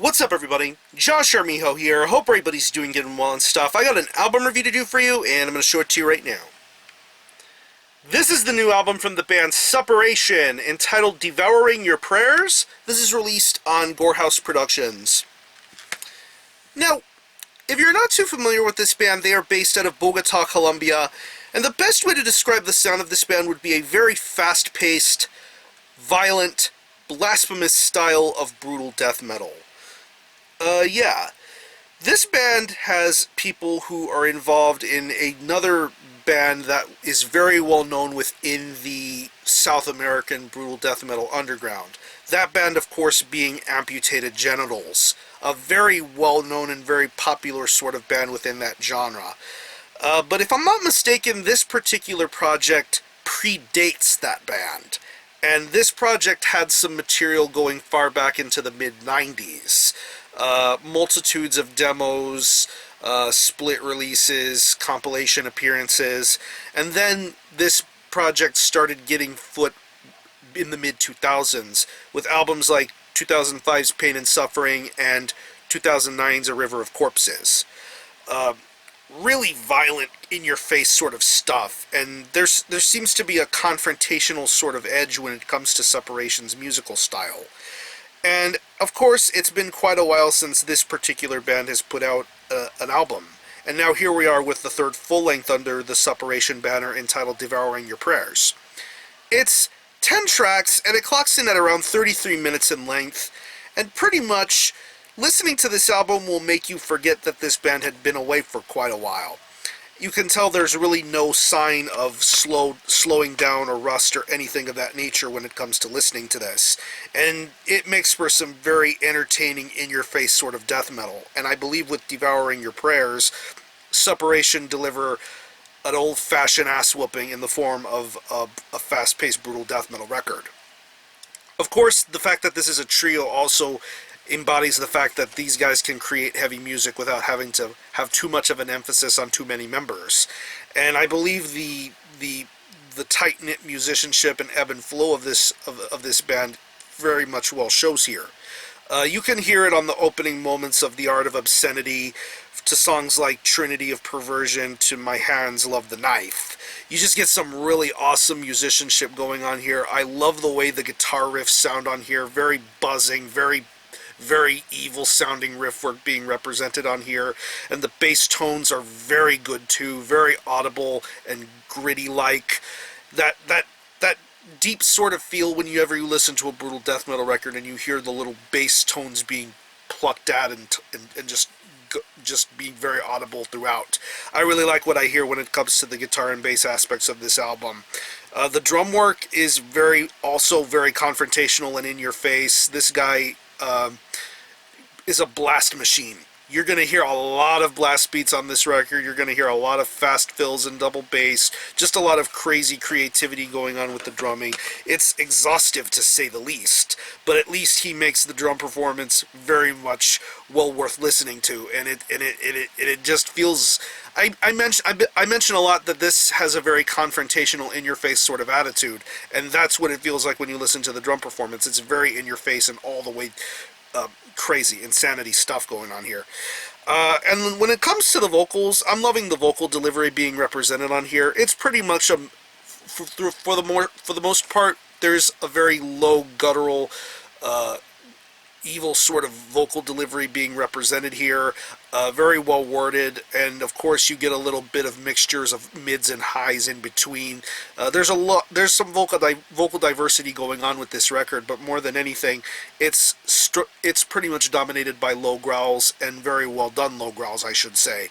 What's up, everybody? Josh Armijo here. Hope everybody's doing good and well and stuff. I got an album review to do for you, and I'm going to show it to you right now. This is the new album from the band Suppuration, entitled Devouring Your Prayers. This is released on Gore House Productions. Now, if you're not too familiar with this band, they are based out of Bogota, Colombia, and the best way to describe the sound of this band would be a very fast-paced, violent, blasphemous style of brutal death metal. Yeah. This band has people who are involved in another band that is very well known within the South American brutal death metal underground. That band, of course, being Amputated Genitals, a very well known and very popular sort of band within that genre. But if I'm not mistaken, this particular project predates that band. And this project had some material going far back into the mid-90s. Multitudes of demos, split releases, compilation appearances, and then this project started getting foot in the mid-2000s with albums like 2005's Pain and Suffering and 2009's A River of Corpses. Really violent, in-your-face sort of stuff, and there seems to be a confrontational sort of edge when it comes to Suppuration's musical style. And, of course, it's been quite a while since this particular band has put out an album. And now here we are with the third full-length under the Suppuration banner entitled Devouring Your Prayers. It's 10 tracks, and it clocks in at around 33 minutes in length, and pretty much listening to this album will make you forget that this band had been away for quite a while. You can tell there's really no sign of slowing down or rust or anything of that nature when it comes to listening to this. And it makes for some very entertaining, in-your-face sort of death metal. And I believe with Devouring Your Prayers, Suppuration deliver an old-fashioned ass-whooping in the form of a fast-paced, brutal death metal record. Of course, the fact that this is a trio also embodies the fact that these guys can create heavy music without having to have too much of an emphasis on too many members. And I believe the tight-knit musicianship and ebb and flow of this band very much well shows here. You can hear it on the opening moments of The Art of Obscenity, to songs like Trinity of Perversion, to My Hands Love the Knife. You just get some really awesome musicianship going on here. I love the way the guitar riffs sound on here, very buzzing, very evil sounding riff work being represented on here, and the bass tones are very good too, very audible and gritty, like that deep sort of feel when you listen to a brutal death metal record and you hear the little bass tones being plucked at and just being very audible throughout. I really like what I hear when it comes to the guitar and bass aspects of this album. The drum work is also very confrontational and in your face. This guy is a blast machine. You're going to hear a lot of blast beats on this record. You're going to hear a lot of fast fills and double bass. Just a lot of crazy creativity going on with the drumming. It's exhaustive to say the least, but at least he makes the drum performance very much well worth listening to. And it just feels. I mention a lot that this has a very confrontational, in-your-face sort of attitude, and that's what it feels like when you listen to the drum performance. It's very in-your-face and all the way crazy, insanity stuff going on here. And when it comes to the vocals, I'm loving the vocal delivery being represented on here. It's pretty much for the most part, there's a very low guttural, evil sort of vocal delivery being represented here, very well worded, and of course you get a little bit of mixtures of mids and highs in between. There's some vocal diversity going on with this record, but more than anything, it's pretty much dominated by low growls, and very well done low growls, I should say.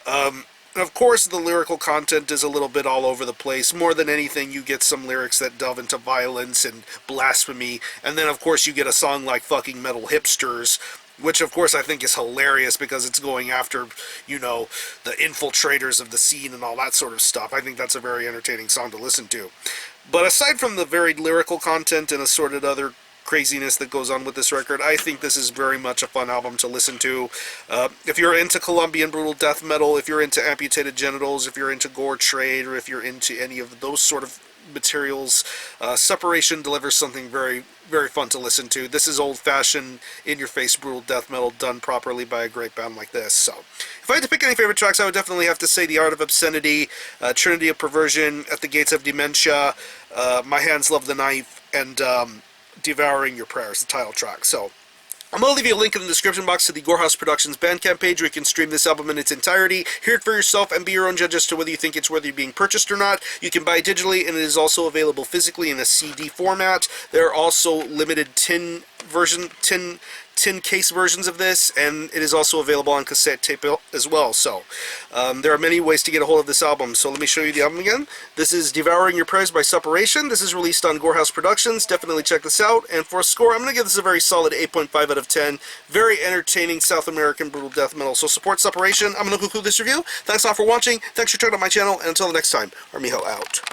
And of course, the lyrical content is a little bit all over the place. More than anything, you get some lyrics that delve into violence and blasphemy. And then, of course, you get a song like Fucking Metal Hipsters, which, of course, I think is hilarious because it's going after, the infiltrators of the scene and all that sort of stuff. I think that's a very entertaining song to listen to. But aside from the varied lyrical content and assorted other craziness that goes on with this record, I think this is very much a fun album to listen to. If you're into Colombian brutal death metal, if you're into Amputated Genitals, if you're into Gore Trade, or if you're into any of those sort of materials. Suppuration delivers something very, very fun to listen to. This is old-fashioned, in-your-face brutal death metal done properly by a great band like this. So, if I had to pick any favorite tracks, I would definitely have to say The Art of Obscenity, Trinity of Perversion, At the Gates of Dementia, My Hands Love the Knife, and Devouring Your Prayers, the title track. So, I'm going to leave you a link in the description box to the Gore House Productions Bandcamp page where you can stream this album in its entirety, hear it for yourself, and be your own judge as to whether you think it's worthy of being purchased or not. You can buy it digitally, and it is also available physically in a CD format. There are also limited tin case versions of this, and it is also available on cassette tape as well. So there are many ways to get a hold of this album. So let me show you the album again. This is Devouring Your Prayers by Suppuration. This is released on Gore House Productions. Definitely check this out. And for a score, I'm going to give this a very solid 8.5 out of 10. Very entertaining South American brutal death metal. So support Suppuration. I'm going to conclude this review. Thanks all for watching. Thanks for checking out my channel. And until the next time, Armijo out.